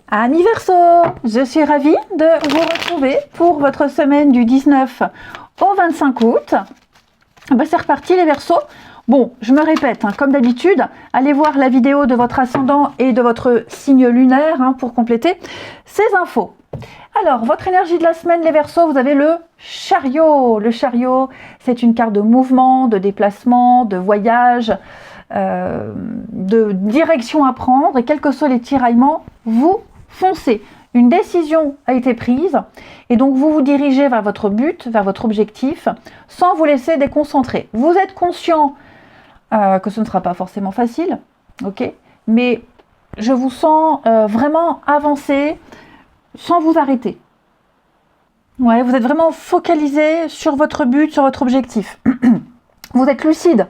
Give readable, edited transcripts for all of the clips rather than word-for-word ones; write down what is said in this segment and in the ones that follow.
Amis Verseau, je suis ravie de vous retrouver pour votre semaine du 19 au 25 août. C'est reparti les Verseaux. Bon, je me répète, comme d'habitude, allez voir la vidéo de votre ascendant et de votre signe lunaire pour compléter ces infos. Alors, votre énergie de la semaine, les Verseaux, vous avez le chariot. Le chariot, c'est une carte de mouvement, de déplacement, de voyage, de direction à prendre. Et quels que soient les tiraillements, vous foncez. Une décision a été prise et donc vous vous dirigez vers votre but, vers votre objectif, sans vous laisser déconcentrer. Vous êtes conscient que ce ne sera pas forcément facile, ok, mais je vous sens vraiment avancer sans vous arrêter. Ouais, vous êtes vraiment focalisé sur votre but, sur votre objectif. Vous êtes lucide.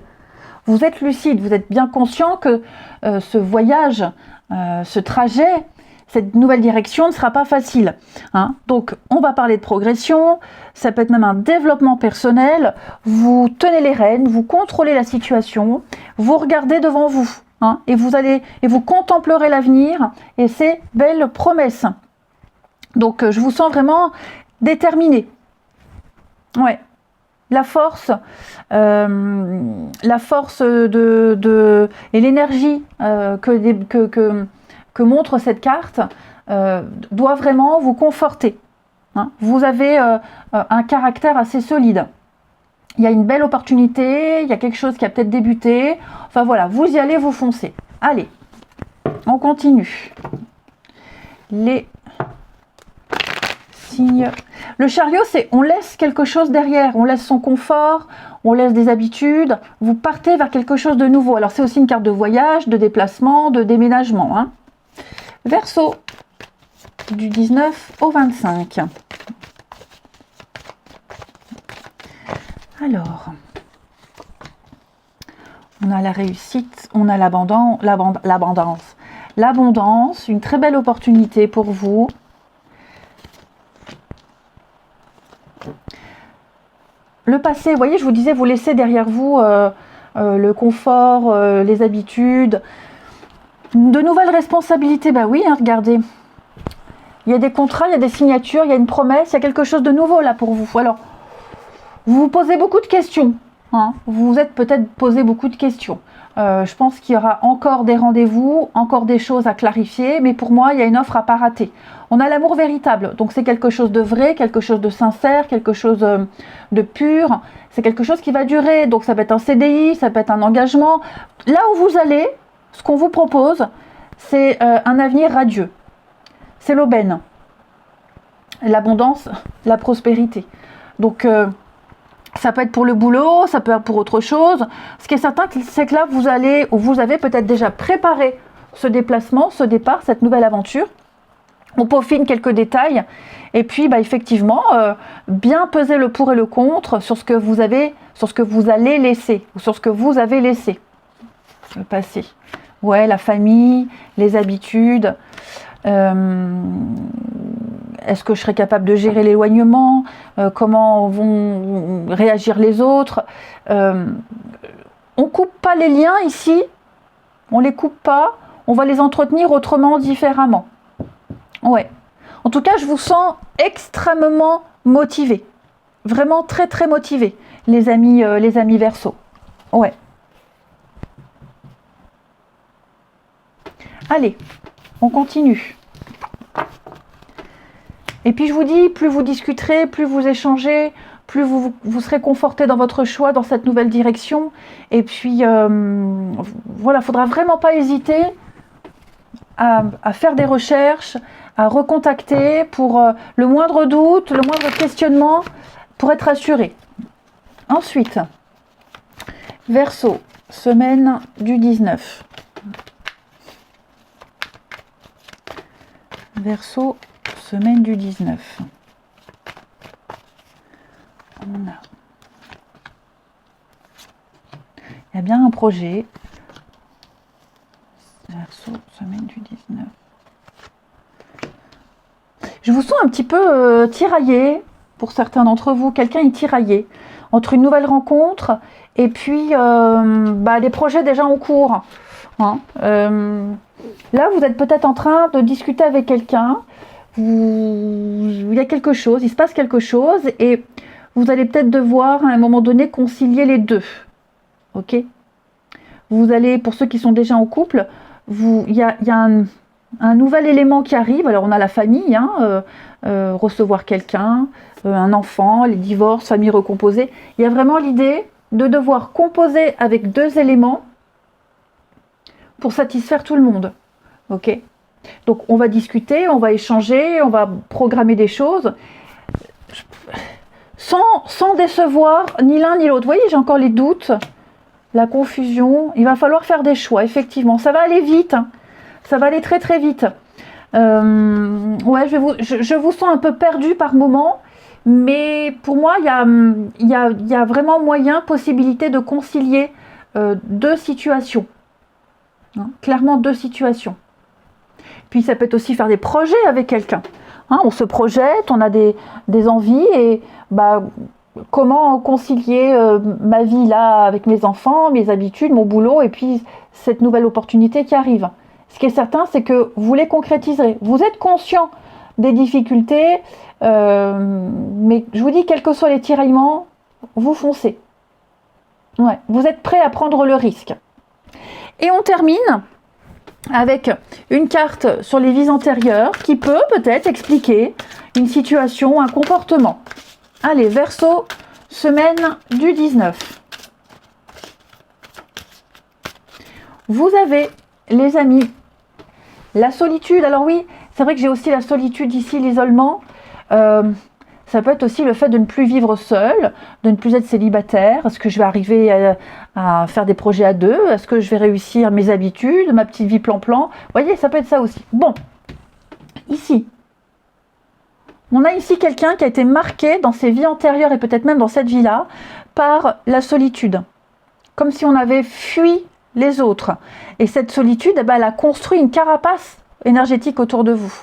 Vous êtes lucide. Vous êtes bien conscient que ce voyage, ce trajet, cette nouvelle direction ne sera pas facile. Donc, on va parler de progression. Ça peut être même un développement personnel. Vous tenez les rênes, vous contrôlez la situation, vous regardez devant vous, et vous contemplerez l'avenir et ses belles promesses. Donc, je vous sens vraiment déterminé. Ouais. La force et l'énergie que montre cette carte doit vraiment vous conforter. Vous avez un caractère assez solide. Il y a une belle opportunité, il y a quelque chose qui a peut-être débuté. Enfin voilà, vous y allez, vous foncez. Allez, on continue. Les signes. Le chariot, c'est on laisse quelque chose derrière, on laisse son confort, on laisse des habitudes, vous partez vers quelque chose de nouveau. Alors c'est aussi une carte de voyage, de déplacement, de déménagement. Verseau, du 19 au 25. Alors, on a la réussite, on a l'abondance. L'abondance, une très belle opportunité pour vous. Le passé, vous voyez, je vous disais, vous laissez derrière vous le confort, les habitudes, de nouvelles responsabilités. Bah oui, regardez, il y a des contrats, il y a des signatures, il y a une promesse, il y a quelque chose de nouveau là pour vous. Alors, vous vous posez beaucoup de questions, vous vous êtes peut-être posé beaucoup de questions. Je pense qu'il y aura encore des rendez-vous, encore des choses à clarifier, mais pour moi, il y a une offre à pas rater. On a l'amour véritable, donc c'est quelque chose de vrai, quelque chose de sincère, quelque chose de pur. C'est quelque chose qui va durer, donc ça peut être un CDI, ça peut être un engagement. Là où vous allez, ce qu'on vous propose, c'est un avenir radieux. C'est l'aubaine, l'abondance, la prospérité. Donc, ça peut être pour le boulot, ça peut être pour autre chose. Ce qui est certain, c'est que là, vous avez peut-être déjà préparé ce déplacement, ce départ, cette nouvelle aventure. On peaufine quelques détails. Et puis, effectivement, bien peser le pour et le contre sur ce que vous allez laisser, ou sur ce que vous avez laissé. Le passé. Ouais, la famille, les habitudes. Est-ce que je serai capable de gérer l'éloignement? Comment vont réagir les autres? On coupe pas les liens ici, on les coupe pas, on va les entretenir autrement, différemment. Ouais. En tout cas, je vous sens extrêmement motivés, vraiment très très motivés, les amis Verseau. Ouais. Allez, on continue. Et puis je vous dis, plus vous discuterez, plus vous échangez, plus vous serez conforté dans votre choix, dans cette nouvelle direction. Et puis voilà, il ne faudra vraiment pas hésiter à faire des recherches, à recontacter pour le moindre doute, le moindre questionnement, pour être assuré. Ensuite, Verseau, semaine du 19. Verseau, semaine du 19. Il y a bien un projet. Verseau, semaine du 19. Je vous sens un petit peu tiraillé, pour certains d'entre vous. Quelqu'un est tiraillé entre une nouvelle rencontre et puis les projets déjà en cours. Là, vous êtes peut-être en train de discuter avec quelqu'un, il y a quelque chose, il se passe quelque chose, et vous allez peut-être devoir, à un moment donné, concilier les deux. Ok? Vous allez, pour ceux qui sont déjà en couple, il y a un nouvel élément qui arrive. Alors, on a la famille, hein, recevoir quelqu'un, un enfant, les divorces, famille recomposée. Il y a vraiment l'idée de devoir composer avec deux éléments pour satisfaire tout le monde. Ok? Donc, on va discuter, on va échanger, on va programmer des choses sans décevoir ni l'un ni l'autre. Vous voyez, j'ai encore les doutes, la confusion. Il va falloir faire des choix, effectivement. Ça va aller vite, hein. Ça va aller très très vite. Ouais, je vous sens un peu perdu par moment, mais pour moi, il y a vraiment moyen, possibilité de concilier deux situations. Hein, clairement, deux situations. Puis ça peut être aussi faire des projets avec quelqu'un. Hein, on se projette, on a des envies et bah, comment concilier ma vie là avec mes enfants, mes habitudes, mon boulot et puis cette nouvelle opportunité qui arrive. Ce qui est certain, c'est que vous les concrétiserez. Vous êtes conscient des difficultés, mais je vous dis, quels que soient les tiraillements, vous foncez. Ouais, vous êtes prêt à prendre le risque. Et on termine avec une carte sur les vies antérieures qui peut peut-être expliquer une situation, un comportement. Allez, Verseau, semaine du 19. Vous avez, les amis, la solitude. Alors oui, c'est vrai que j'ai aussi la solitude ici, l'isolement. Ça peut être aussi le fait de ne plus vivre seul, de ne plus être célibataire. Est-ce que je vais arriver à faire des projets à deux? Est-ce que je vais réussir mes habitudes, ma petite vie plan-plan? Vous voyez, ça peut être ça aussi. Bon, ici, on a ici quelqu'un qui a été marqué dans ses vies antérieures et peut-être même dans cette vie-là par la solitude. Comme si on avait fui les autres. Et cette solitude, eh ben, elle a construit une carapace énergétique autour de vous.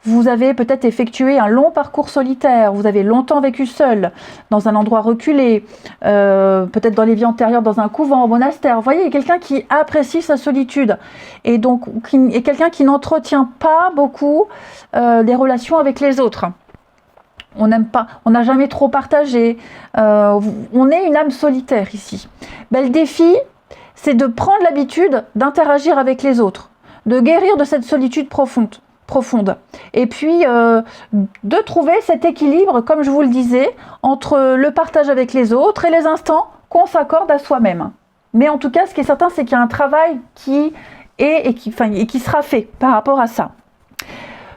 Vous avez peut-être effectué un long parcours solitaire, vous avez longtemps vécu seul, dans un endroit reculé, peut-être dans les vies antérieures, dans un couvent, au monastère. Vous voyez, il y a quelqu'un qui apprécie sa solitude et donc quelqu'un qui n'entretient pas beaucoup des relations avec les autres. On n'aime pas, on n'a jamais trop partagé. On est une âme solitaire ici. Ben, le défi, c'est de prendre l'habitude d'interagir avec les autres, de guérir de cette solitude profonde. Et puis de trouver cet équilibre, comme je vous le disais, entre le partage avec les autres et les instants qu'on s'accorde à soi-même. Mais en tout cas, ce qui est certain, c'est qu'il y a un travail qui est et qui sera fait par rapport à ça.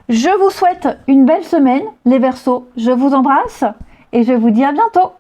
Je vous souhaite une belle semaine, les Verseaux. Je vous embrasse et je vous dis à bientôt.